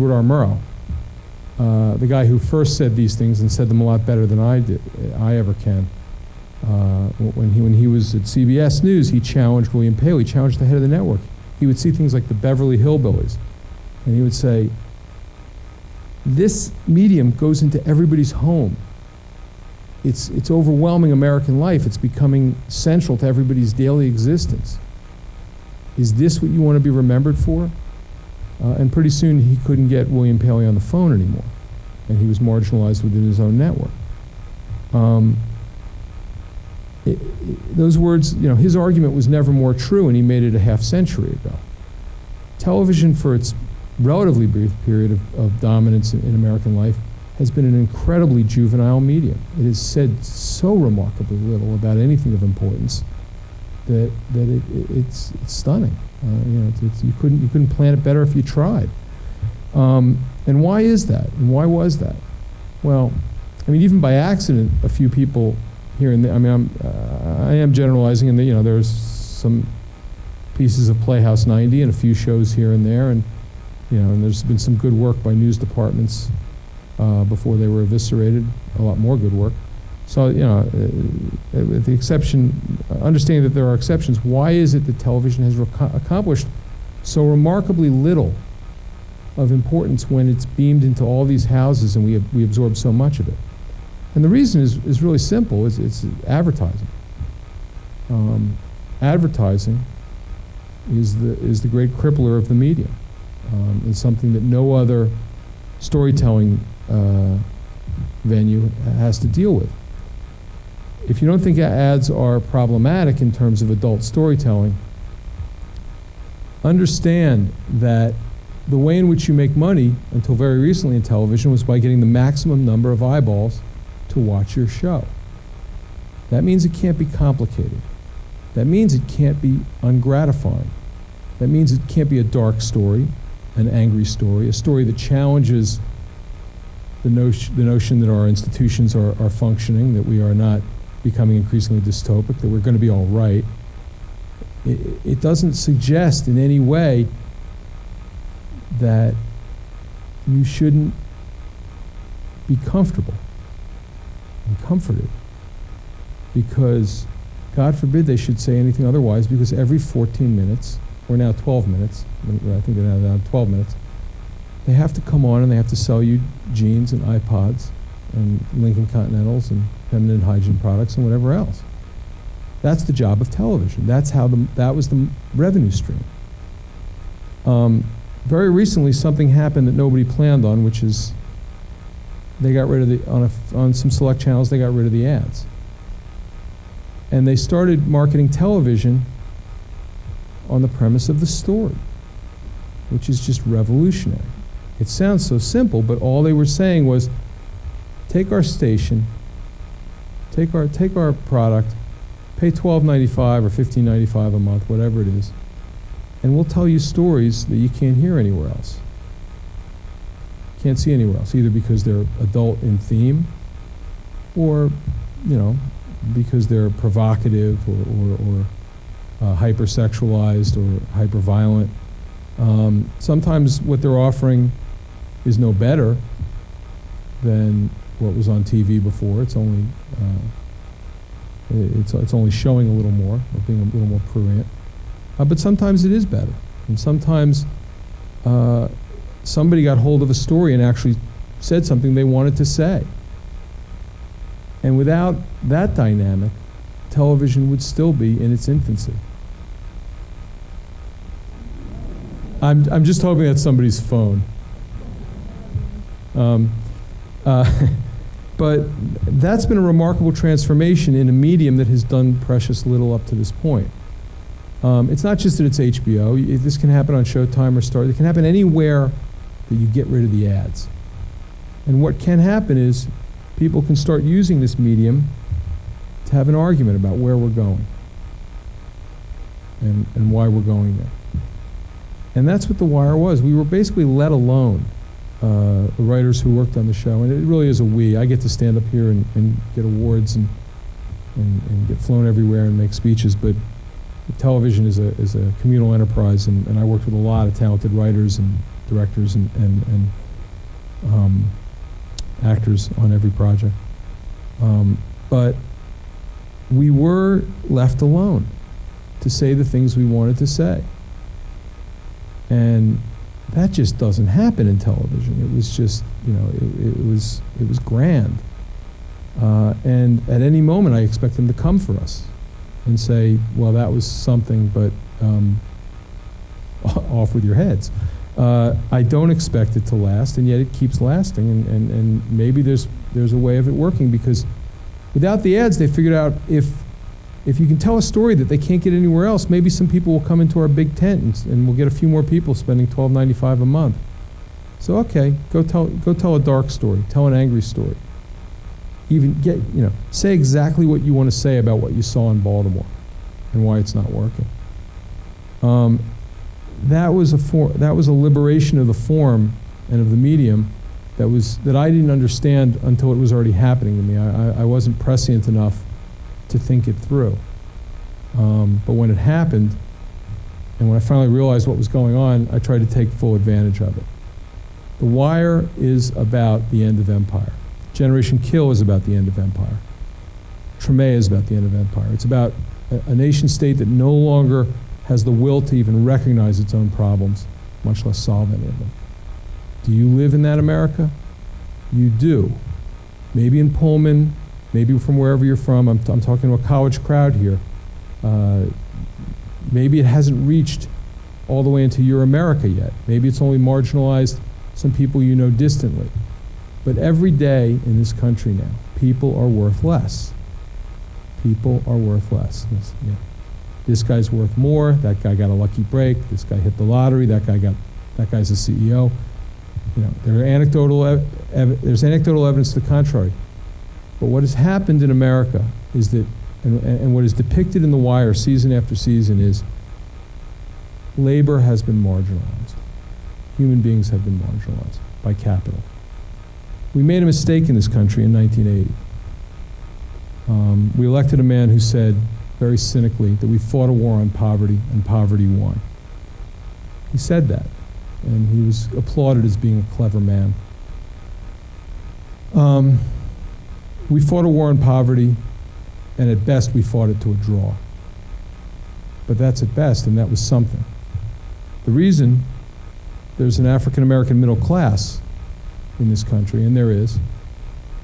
Edward R. Murrow, the guy who first said these things and said them a lot better than I ever can. When he was at CBS News, he challenged William Paley, challenged the head of the network. He would see things like the Beverly Hillbillies, and he would say, this medium goes into everybody's home. It's overwhelming American life. It's becoming central to everybody's daily existence. Is this what you want to be remembered for? And pretty soon he couldn't get William Paley on the phone anymore, and he was marginalized within his own network. Those words, his argument was never more true, and he made it a half century ago. Television, for its relatively brief period of dominance in American life, has been an incredibly juvenile medium. It has said so remarkably little about anything of importance that it's stunning. You couldn't plan it better if you tried. And why is that? And why was that? Well, even by accident, a few people here and there. I am generalizing, and there's some pieces of Playhouse 90 and a few shows here and there, and there's been some good work by news departments before they were eviscerated. A lot more good work. So with the exception, understanding that there are exceptions, why is it that television has accomplished so remarkably little of importance when it's beamed into all these houses and we absorb so much of it? And the reason is really simple. It's advertising. Advertising is the great crippler of the medium. It's something that no other storytelling venue has to deal with. If you don't think ads are problematic in terms of adult storytelling, understand that the way in which you make money until very recently in television was by getting the maximum number of eyeballs to watch your show. That means it can't be complicated. That means it can't be ungratifying. That means it can't be a dark story, an angry story, a story that challenges the notion that our institutions are functioning, that we are not becoming increasingly dystopic, that we're going to be all right. It doesn't suggest in any way that you shouldn't be comfortable and comforted, because God forbid they should say anything otherwise, because every 14 minutes, or now 12 minutes, I think they're now down 12 minutes, they have to come on and they have to sell you jeans and iPods and Lincoln Continentals and feminine hygiene products and whatever else. That's the job of television. That's how that was the revenue stream. Very recently, something happened that nobody planned on, which is they got rid of on some select channels, they got rid of the ads. And they started marketing television on the premise of the story, which is just revolutionary. It sounds so simple, but all they were saying was, take our station, take our product, pay $12.95 or $15.95 a month, whatever it is, and we'll tell you stories that you can't hear anywhere else. Can't see anywhere else, either because they're adult in theme, or because they're provocative or hypersexualized or hyperviolent. Sometimes what they're offering is no better than what was on TV before. It's only it's only showing a little more, or being a little more prurient. But sometimes it is better, and sometimes somebody got hold of a story and actually said something they wanted to say. And without that dynamic, television would still be in its infancy. I'm just hoping that's somebody's phone. But that's been a remarkable transformation in a medium that has done precious little up to this point. It's not just that it's HBO. This can happen on Showtime or Star. It can happen anywhere that you get rid of the ads. And what can happen is people can start using this medium to have an argument about where we're going and why we're going there. And that's what The Wire was. We were basically let alone, the writers who worked on the show, and it really is a we. I get to stand up here and get awards and get flown everywhere and make speeches, but television is a communal enterprise, and I worked with a lot of talented writers and directors and actors on every project. But we were left alone to say the things we wanted to say. And that just doesn't happen in television. It was just, it was grand. And at any moment, I expect them to come for us and say, well, that was something, but off with your heads. I don't expect it to last, and yet it keeps lasting, and maybe there's a way of it working, because without the ads, they figured out if you can tell a story that they can't get anywhere else, maybe some people will come into our big tent and we'll get a few more people spending $12.95 a month. So okay, go tell a dark story, tell an angry story. Even say exactly what you want to say about what you saw in Baltimore and why it's not working. That was a liberation of the form and of the medium that I didn't understand until it was already happening to me. I wasn't prescient enough to think it through. But when it happened, and when I finally realized what was going on, I tried to take full advantage of it. The Wire is about the end of empire. Generation Kill is about the end of empire. Treme is about the end of empire. It's about a nation state that no longer has the will to even recognize its own problems, much less solve any of them. Do you live in that America? You do. Maybe in Pullman, maybe from wherever you're from. I'm talking to a college crowd here. Maybe it hasn't reached all the way into your America yet. Maybe it's only marginalized some people you know distantly. But every day in this country now, people are worth less. People are worth less. This guy's worth more. That guy got a lucky break. This guy hit the lottery. That guy's a CEO. There's anecdotal evidence to the contrary. But what has happened in America is that, and what is depicted in The Wire season after season, is labor has been marginalized. Human beings have been marginalized by capital. We made a mistake in this country in 1980. We elected a man who said, very cynically, that we fought a war on poverty and poverty won. He said that, and he was applauded as being a clever man. We fought a war on poverty, and at best we fought it to a draw. But that's at best, and that was something. The reason there's an African-American middle class in this country, and there is,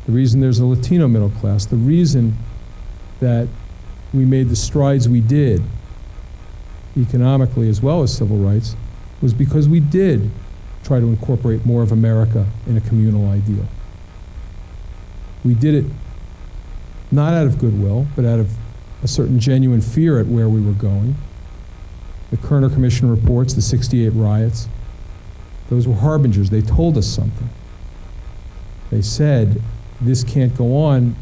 the reason there's a Latino middle class, the reason that we made the strides we did, economically as well as civil rights, was because we did try to incorporate more of America in a communal ideal. We did it not out of goodwill, but out of a certain genuine fear at where we were going. The Kerner Commission reports, the '68 riots, those were harbingers. They told us something. They said, this can't go on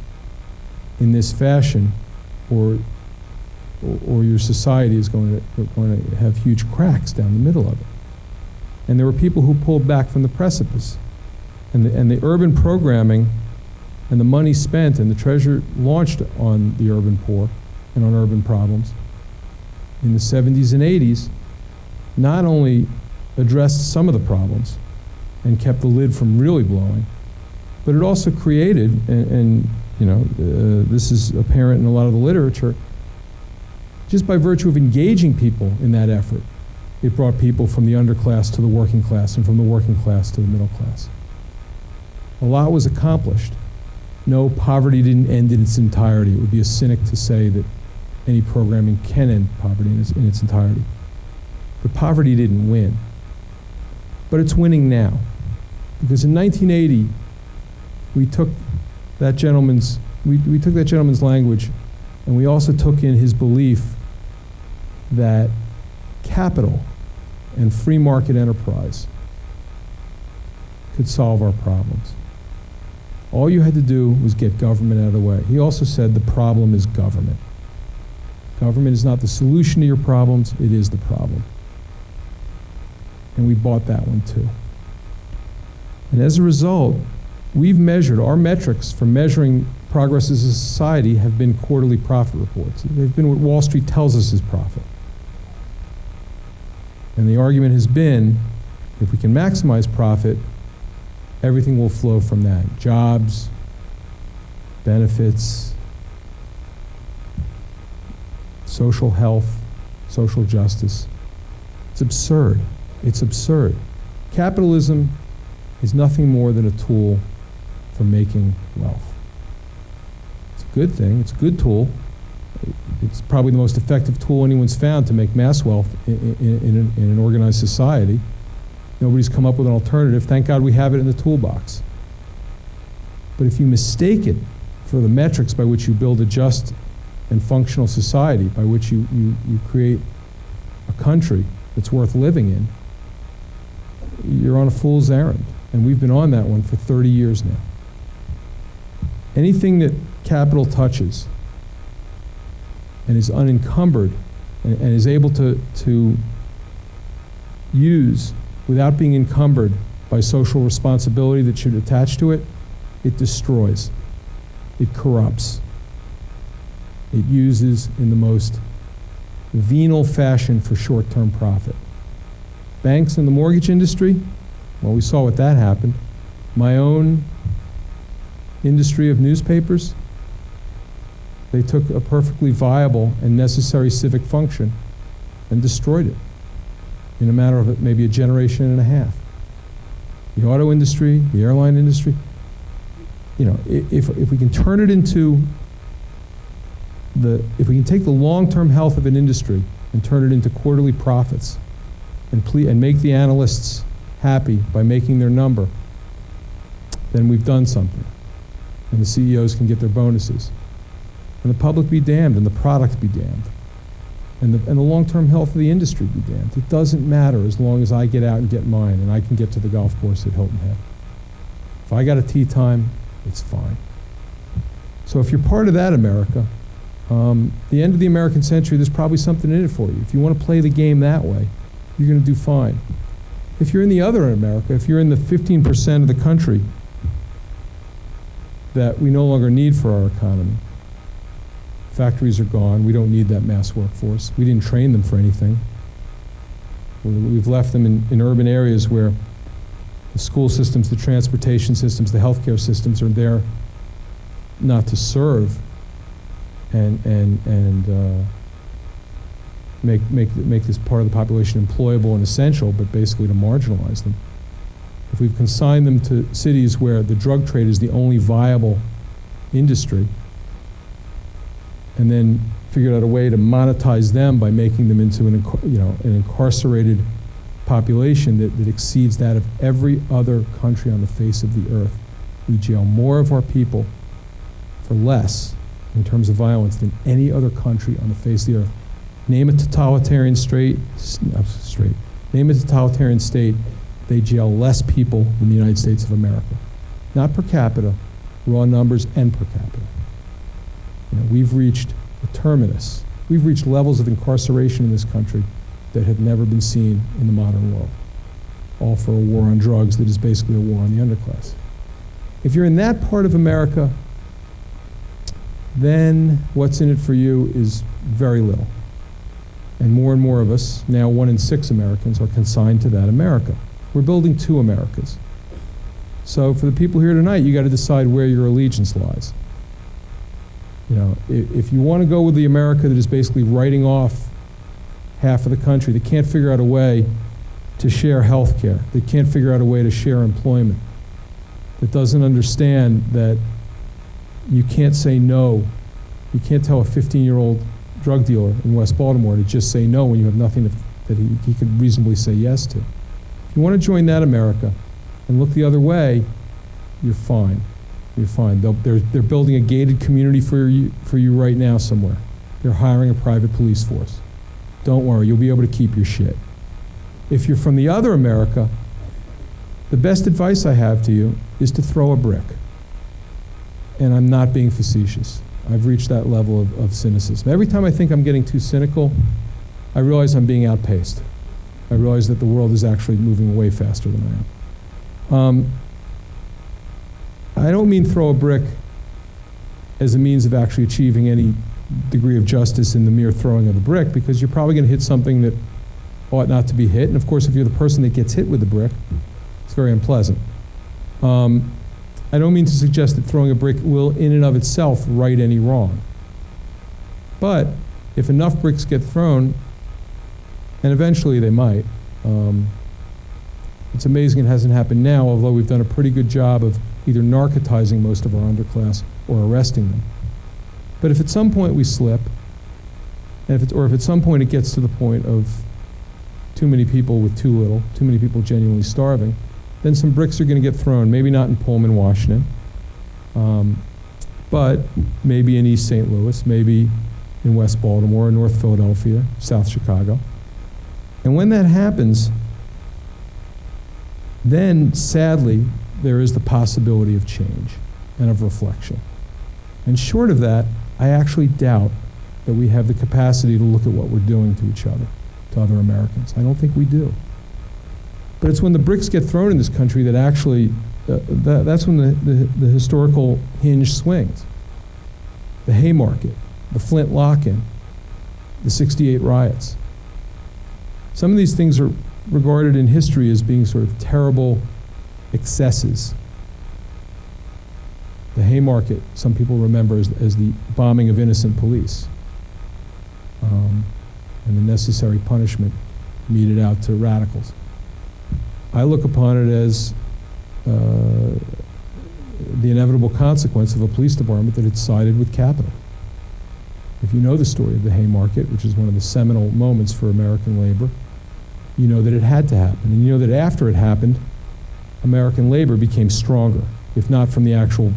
in this fashion, or your society is going to have huge cracks down the middle of it. And there were people who pulled back from the precipice. And the urban programming and the money spent and the treasure launched on the urban poor and on urban problems in the 70s and 80s not only addressed some of the problems and kept the lid from really blowing, but it also created, and this is apparent in a lot of the literature, just by virtue of engaging people in that effort, it brought people from the underclass to the working class and from the working class to the middle class. A lot was accomplished. No, poverty didn't end in its entirety. It would be a cynic to say that any programming can end poverty in its entirety. But poverty didn't win. But it's winning now. Because in 1980, we took that gentleman's language, and we also took in his belief that capital and free market enterprise could solve our problems. All you had to do was get government out of the way. He also said the problem is government. Government is not the solution to your problems, it is the problem. And we bought that one too. And as a result, we've measured, our metrics for measuring progress as a society have been quarterly profit reports. They've been what Wall Street tells us is profit. And the argument has been If we can maximize profit, everything will flow from that. Jobs, benefits, social health, social justice. It's absurd. It's absurd. Capitalism is nothing more than a tool for making wealth. It's a good thing. It's a good tool. It's probably the most effective tool anyone's found to make mass wealth in an organized society. Nobody's come up with an alternative. Thank God we have it in the toolbox. But if you mistake it for the metrics by which you build a just and functional society, by which you create a country that's worth living in, you're on a fool's errand. And we've been on that one for 30 years now. Anything that capital touches and is unencumbered and is able to use without being encumbered by social responsibility that should attach to it, it destroys. It corrupts. It uses in the most venal fashion for short-term profit. Banks and the mortgage industry, well, we saw what that happened. My own industry of newspapers, they took a perfectly viable and necessary civic function and destroyed it in a matter of maybe a generation and a half. The auto industry, the airline industry, you know, if we can turn it into if we can take the long-term health of an industry and turn it into quarterly profits and make the analysts happy by making their number, then we've done something. And the CEOs can get their bonuses. And the public be damned, and the product be damned. And the long-term health of the industry be damned. It doesn't matter as long as I get out and get mine and I can get to the golf course at Hilton Head. If I got a tee time, it's fine. So if you're part of that America, the end of the American century, there's probably something in it for you. If you want to play the game that way, you're going to do fine. If you're in the other America, if you're in the 15% of the country that we no longer need for our economy, factories are gone, we don't need that mass workforce. We didn't train them for anything. We've left them in urban areas where the school systems, the transportation systems, the healthcare systems are there not to serve and make this part of the population employable and essential, but basically to marginalize them. If we've consigned them to cities where the drug trade is the only viable industry, and then figured out a way to monetize them by making them into an incarcerated population that exceeds that of every other country on the face of the earth. We jail more of our people for less in terms of violence than any other country on the face of the earth. Name a totalitarian Name a totalitarian state, they jail less people than the United States of America. Not per capita, raw numbers and per capita. You know, we've reached a terminus. We've reached levels of incarceration in this country that have never been seen in the modern world. All for a war on drugs that is basically a war on the underclass. If you're in that part of America, then what's in it for you is very little. And more of us, now 1 in 6 Americans, are consigned to that America. We're building 2 Americas. So for the people here tonight, you got to decide where your allegiance lies. You know, if you want to go with the America that is basically writing off half of the country, that can't figure out a way to share health care, that can't figure out a way to share employment, that doesn't understand that you can't say no. You can't tell a 15-year-old drug dealer in West Baltimore to just say no when you have nothing that he could reasonably say yes to. If you want to join that America and look the other way, you're fine. You're fine. They're building a gated community for you right now somewhere. They're hiring a private police force. Don't worry, you'll be able to keep your shit. If you're from the other America, the best advice I have to you is to throw a brick. And I'm not being facetious. I've reached that level of cynicism. Every time I think I'm getting too cynical, I realize I'm being outpaced. I realize that the world is actually moving way faster than I am. I don't mean throw a brick as a means of actually achieving any degree of justice in the mere throwing of the brick, because you're probably going to hit something that ought not to be hit. And of course, if you're the person that gets hit with the brick, it's very unpleasant. I don't mean to suggest that throwing a brick will, in and of itself, right any wrong. But if enough bricks get thrown, and eventually they might, it's amazing it hasn't happened now, although we've done a pretty good job of either narcotizing most of our underclass or arresting them. But if at some point we slip, and if at some point it gets to the point of too many people with too little, too many people genuinely starving, then some bricks are going to get thrown, maybe not in Pullman, Washington, but maybe in East St. Louis, maybe in West Baltimore, North Philadelphia, South Chicago. And when that happens, then sadly, there is the possibility of change and of reflection. And short of that, I actually doubt that we have the capacity to look at what we're doing to each other, to other Americans. I don't think we do. But it's when the bricks get thrown in this country that actually, that's when the historical hinge swings. The Haymarket, the Flint lock-in, the '68 riots. Some of these things are regarded in history as being sort of terrible excesses. The Haymarket, some people remember as the bombing of innocent police, and the necessary punishment meted out to radicals. I look upon it as the inevitable consequence of a police department that had sided with capital. If you know the story of the Haymarket, which is one of the seminal moments for American labor, you know that it had to happen. And you know that after it happened, American labor became stronger, if not from the actual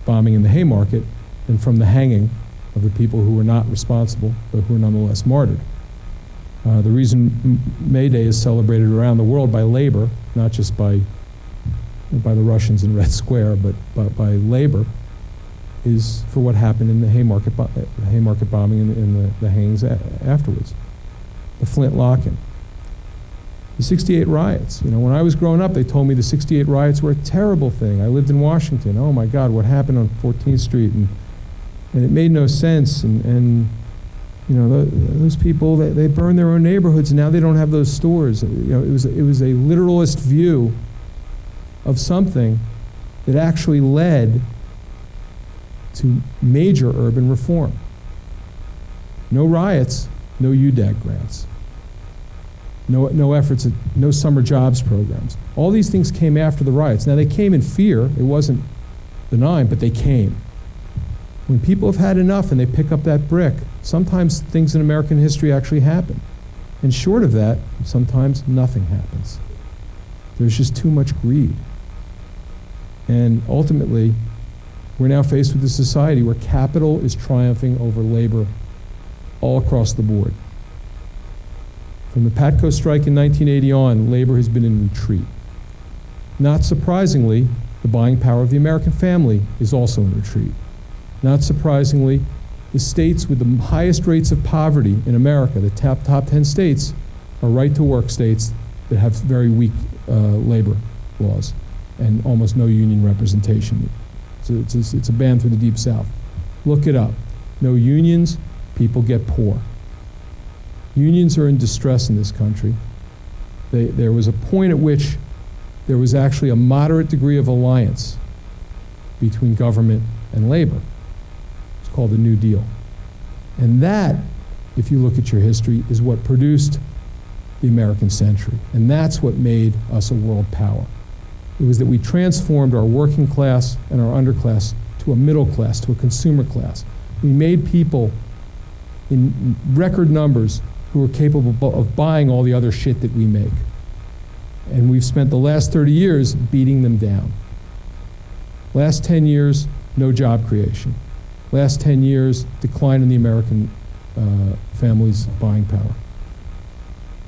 bombing in the Haymarket, then from the hanging of the people who were not responsible, but who were nonetheless martyred. The reason May Day is celebrated around the world by labor, not just by the Russians in Red Square, but by labor, is for what happened in the Haymarket bombing and the hangings afterwards. The Flint lock-in. The '68 riots. You know, when I was growing up, they told me the '68 riots were a terrible thing. I lived in Washington. Oh my God, what happened on 14th Street? And it made no sense. And you know, those people, they burned their own neighborhoods, and now they don't have those stores. You know, it was a literalist view of something that actually led to major urban reform. No riots, no UDAG grants. No efforts at, no summer jobs programs. All these things came after the riots. Now they came in fear. It wasn't benign, but they came. When people have had enough and they pick up that brick, sometimes things in American history actually happen. And short of that, sometimes nothing happens. There's just too much greed. And ultimately, we're now faced with a society where capital is triumphing over labor all across the board. From the PATCO strike in 1980 on, labor has been in retreat. Not surprisingly, the buying power of the American family is also in retreat. Not surprisingly, the states with the highest rates of poverty in America, the top 10 states, are right-to-work states that have very weak labor laws and almost no union representation. So it's a band through the Deep South. Look it up. No unions, people get poor. Unions are in distress in this country. There was a point at which there was actually a moderate degree of alliance between government and labor. It's called the New Deal. And that, if you look at your history, is what produced the American century. And that's what made us a world power. It was that we transformed our working class and our underclass to a middle class, to a consumer class. We made people in record numbers who are capable of buying all the other shit that we make. And we've spent the last 30 years beating them down. Last 10 years, no job creation. Last 10 years, decline in the American family's buying power.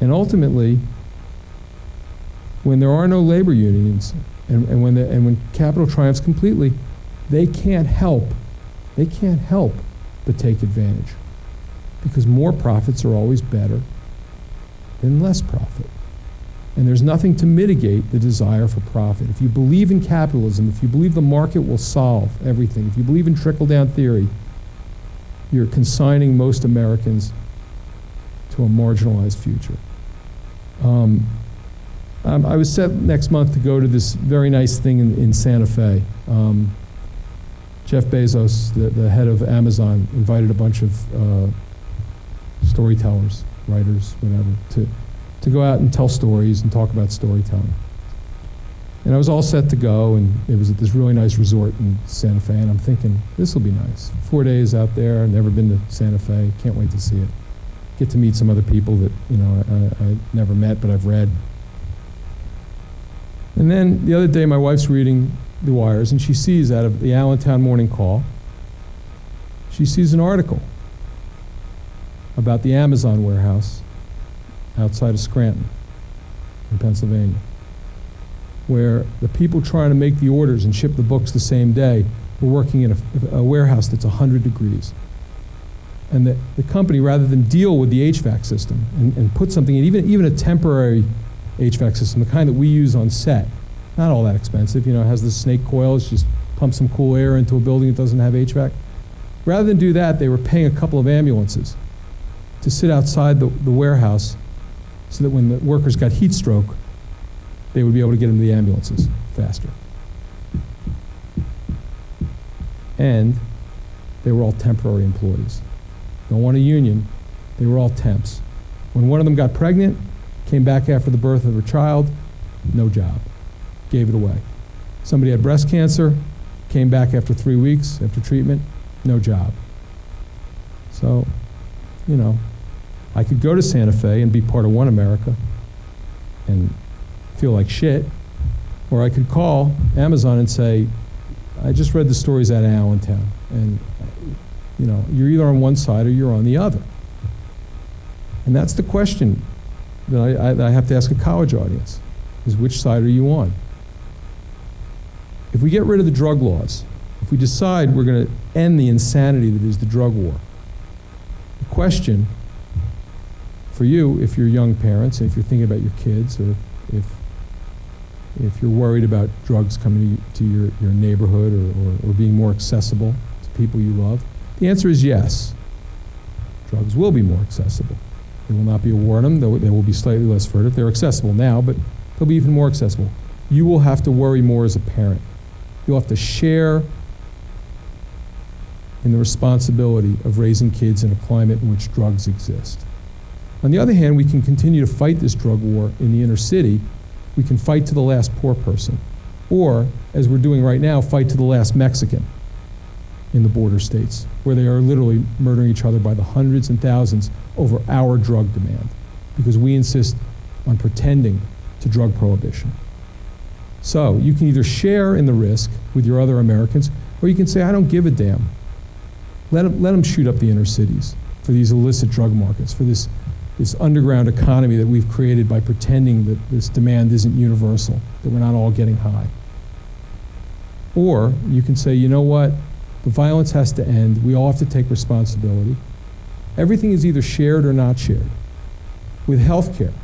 And ultimately, when there are no labor unions, and when capital triumphs completely, they can't help but take advantage. Because more profits are always better than less profit. And there's nothing to mitigate the desire for profit. If you believe in capitalism, if you believe the market will solve everything, if you believe in trickle-down theory, you're consigning most Americans to a marginalized future. I was set next month to go to this very nice thing in Santa Fe. Jeff Bezos, the head of Amazon, invited a bunch of storytellers, writers, whatever, to go out and tell stories and talk about storytelling. And I was all set to go, and it was at this really nice resort in Santa Fe, and I'm thinking, this will be nice. 4 days out there, never been to Santa Fe, can't wait to see it. Get to meet some other people that, you know, I never met, but I've read. And then the other day, my wife's reading the wires, and she sees out of the Allentown Morning Call, she sees an article about the Amazon warehouse outside of Scranton in Pennsylvania, where the people trying to make the orders and ship the books the same day were working in a warehouse that's 100 degrees. And the company, rather than deal with the HVAC system and put something in, even a temporary HVAC system, the kind that we use on set, not all that expensive, you know, it has the snake coils, just pump some cool air into a building that doesn't have HVAC. Rather than do that, they were paying a couple of ambulances to sit outside the warehouse so that when the workers got heat stroke, they would be able to get into the ambulances faster. And they were all temporary employees. Don't want a union, they were all temps. When one of them got pregnant, came back after the birth of her child, no job, gave it away. Somebody had breast cancer, came back after 3 weeks after treatment, no job. So, you know, I could go to Santa Fe and be part of One America and feel like shit, or I could call Amazon and say, I just read the stories out of Allentown, and you know, you're either on one side or you're on the other. And that's the question that I have to ask a college audience, is which side are you on? If we get rid of the drug laws, if we decide we're going to end the insanity that is the drug war, the question for you, if you're young parents, and if you're thinking about your kids, or if you're worried about drugs coming to your neighborhood or being more accessible to people you love, the answer is yes. Drugs will be more accessible. There will not be a war on them. They will be slightly less furtive. They're accessible now, but they'll be even more accessible. You will have to worry more as a parent. You'll have to share in the responsibility of raising kids in a climate in which drugs exist. On the other hand, we can continue to fight this drug war in the inner city. We can fight to the last poor person. Or, as we're doing right now, fight to the last Mexican in the border states, where they are literally murdering each other by the hundreds and thousands over our drug demand, because we insist on pretending to drug prohibition. So, you can either share in the risk with your other Americans, or you can say, I don't give a damn. Let them shoot up the inner cities for these illicit drug markets, for this underground economy that we've created by pretending that this demand isn't universal, that we're not all getting high. Or you can say, you know what, the violence has to end, we all have to take responsibility. Everything is either shared or not shared. With healthcare,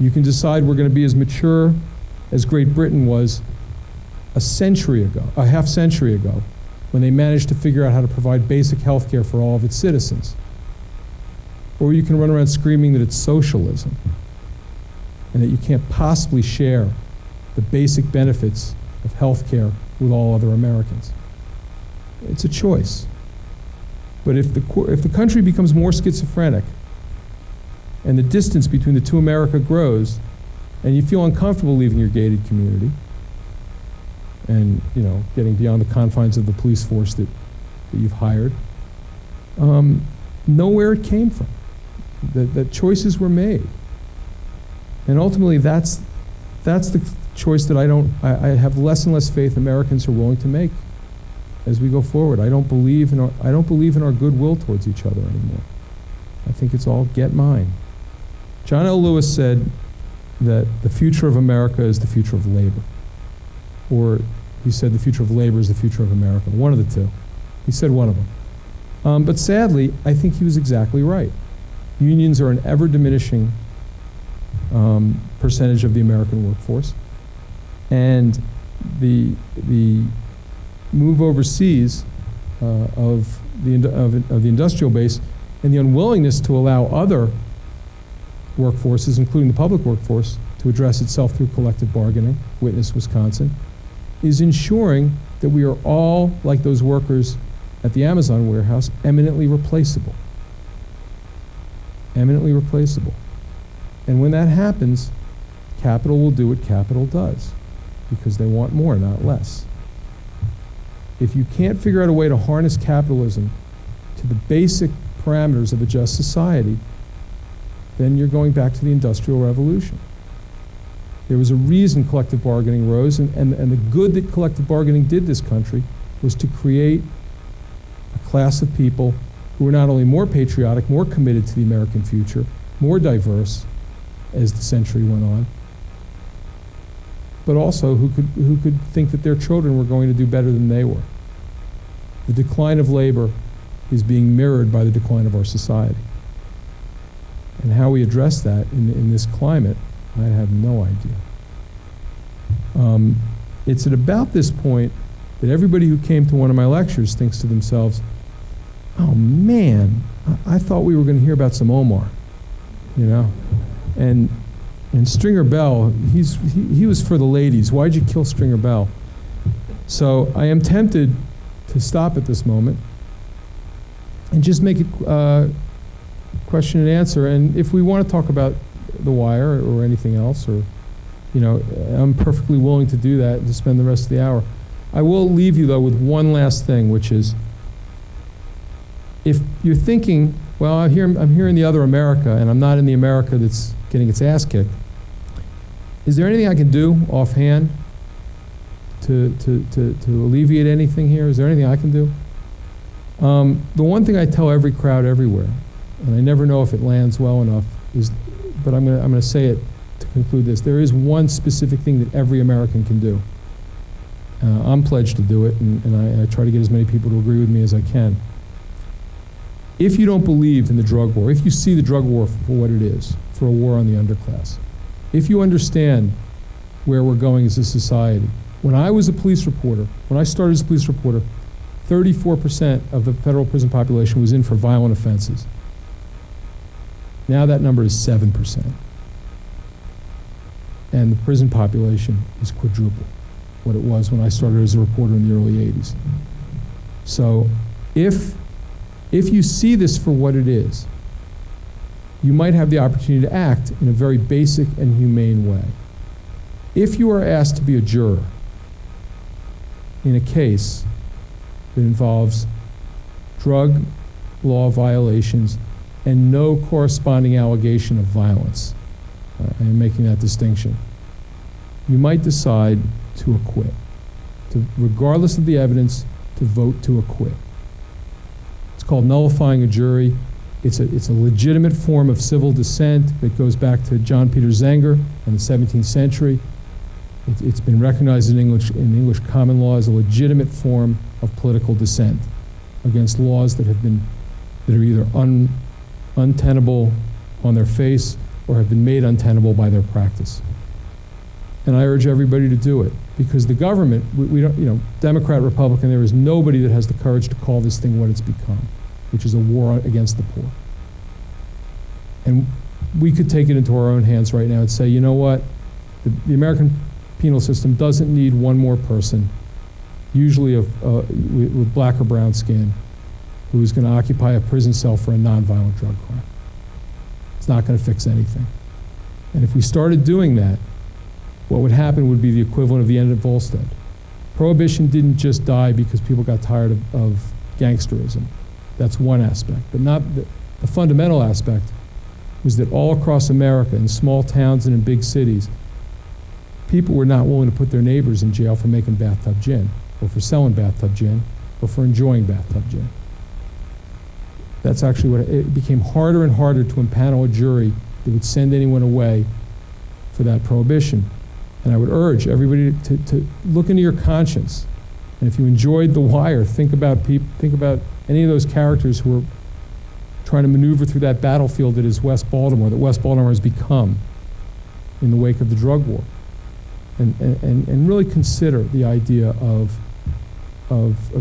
you can decide we're going to be as mature as Great Britain was a half century ago, when they managed to figure out how to provide basic healthcare for all of its citizens. Or you can run around screaming that it's socialism and that you can't possibly share the basic benefits of healthcare with all other Americans. It's a choice. But if the country becomes more schizophrenic and the distance between the two America grows, and you feel uncomfortable leaving your gated community and, you know, getting beyond the confines of the police force that you've hired, know where it came from. That choices were made. And ultimately, that's the choice that I have less and less faith Americans are willing to make as we go forward. I don't believe in our goodwill towards each other anymore. I think it's all get mine. John L. Lewis said that the future of America is the future of labor. Or he said the future of labor is the future of America. One of the two. He said one of them. But sadly, I think he was exactly right. Unions are an ever-diminishing percentage of the American workforce. And the move overseas of the industrial base and the unwillingness to allow other workforces, including the public workforce, to address itself through collective bargaining, witness Wisconsin, is ensuring that we are all, like those workers at the Amazon warehouse, eminently replaceable. Eminently replaceable. And when that happens, capital will do what capital does, because they want more, not less. If you can't figure out a way to harness capitalism to the basic parameters of a just society, then you're going back to the Industrial Revolution. There was a reason collective bargaining rose, and the good that collective bargaining did this country was to create a class of people who were not only more patriotic, more committed to the American future, more diverse as the century went on, but also who could think that their children were going to do better than they were. The decline of labor is being mirrored by the decline of our society. And how we address that in this climate, I have no idea. It's at about this point that everybody who came to one of my lectures thinks to themselves, oh man, I thought we were going to hear about some Omar, you know? And Stringer Bell, he was for the ladies. Why'd you kill Stringer Bell? So I am tempted to stop at this moment and just make it question and answer. And if we want to talk about The Wire or anything else, or, you know, I'm perfectly willing to do that and to spend the rest of the hour. I will leave you, though, with one last thing, which is, if you're thinking, well, I'm here in the other America, and I'm not in the America that's getting its ass kicked, is there anything I can do offhand to alleviate anything here? Is there anything I can do? The one thing I tell every crowd everywhere, and I never know if it lands well enough, is, but I'm going to say it to conclude this. There is one specific thing that every American can do. I'm pledged to do it, and I try to get as many people to agree with me as I can. If you don't believe in the drug war, if you see the drug war for what it is, for a war on the underclass, if you understand where we're going as a society, when I was a police reporter, when I started as a police reporter, 34% of the federal prison population was in for violent offenses. Now that number is 7%. And the prison population is quadruple what it was when I started as a reporter in the early 80s. So if you see this for what it is, you might have the opportunity to act in a very basic and humane way. If you are asked to be a juror in a case that involves drug law violations and no corresponding allegation of violence, I am making that distinction, you might decide to acquit, regardless of the evidence, to vote to acquit. It's called nullifying a jury. It's a legitimate form of civil dissent that goes back to John Peter Zenger in the 17th century. It's been recognized in English common law as a legitimate form of political dissent against laws that are either untenable on their face or have been made untenable by their practice. And I urge everybody to do it, because the government, we don't, you know, Democrat, Republican, there is nobody that has the courage to call this thing what it's become, which is a war against the poor. And we could take it into our own hands right now and say, you know what, the American penal system doesn't need one more person, usually with black or brown skin, who is going to occupy a prison cell for a nonviolent drug crime. It's not going to fix anything. And if we started doing that, what would happen would be the equivalent of the end of Volstead. Prohibition didn't just die because people got tired of gangsterism. That's one aspect. But not the fundamental aspect was that all across America, in small towns and in big cities, people were not willing to put their neighbors in jail for making bathtub gin, or for selling bathtub gin, or for enjoying bathtub gin. That's actually what it became harder and harder to impanel a jury that would send anyone away for that prohibition. And I would urge everybody to look into your conscience. And if you enjoyed The Wire, think about any of those characters who are trying to maneuver through that battlefield that is West Baltimore, that West Baltimore has become in the wake of the drug war. And really consider the idea of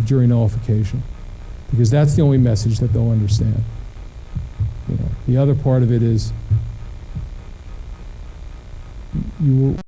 jury nullification, because that's the only message that they'll understand. You know, the other part of it is, you